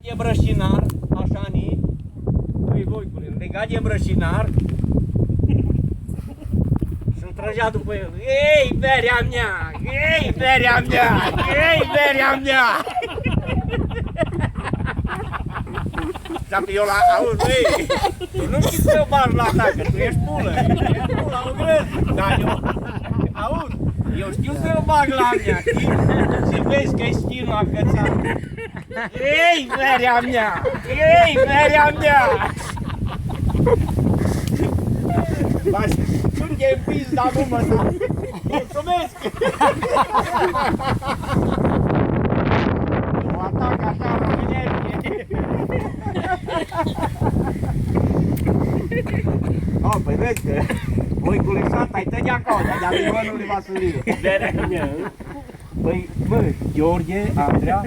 E brășinar, așa ni. Doi voicule, legat de brășinar. Și-l trăgea după el. Ei, berea mea! Ei, berea mea! Ei, berea mea! Și eu la auzi, ei, tu nu știi să o bagi la ta, că tu ești pulă. Ești pulă, o grăzi. Dar eu, auzi, eu știu să o bag la mea, știi? Și vezi că-i stinul agățat. Ei, berea mea! Ei, berea mea! Nu te împiți, dar nu mă da! Mulțumesc! O atac așa la energie! Oh, păi vezi că voicule sat, ai tăi acolo, de-a lui Ionului Vasiliu. Berea mea! Păi, mă, George, Andrea,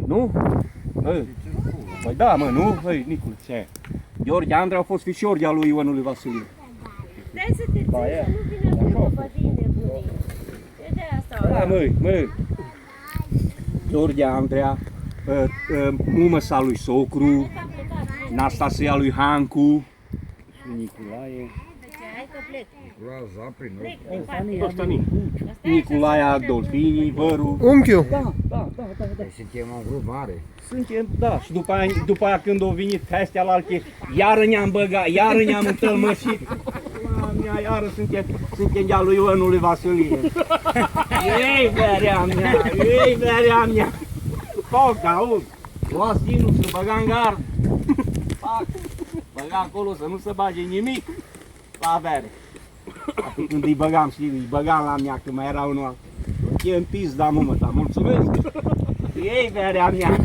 nu? Păi da, mă, nu? Hăi, Nicule, ce? George, Andrei au fost fișori de-a lui Ionului Vasiliu. Stai să te ții, să nu vină vorba din nebunie. E de asta. Da, mă. George, Andrea, mumăsa lui Socru, Nastasia lui Hancu, și Nicolae. Hai că plec. Ăsta Nicolae Adolfini, Văru. Unchiul? Da. Suntem un grup mare. Suntem, da, și după aia când au venit astea la alte, iară ne-am băgat, iară ne-am întâlmășit. Mea, iară suntem de-a lui Ionului Vasiliu. Ei, berea mea! Foc, auzi, lua stinul și băga în gard. Băga acolo să nu se bage nimic la bere. Atunci când îi băgam, știi, îi băgam la mea, că mai era unul. E împins, da, mă, da, mulțumesc. Ei, berea mea!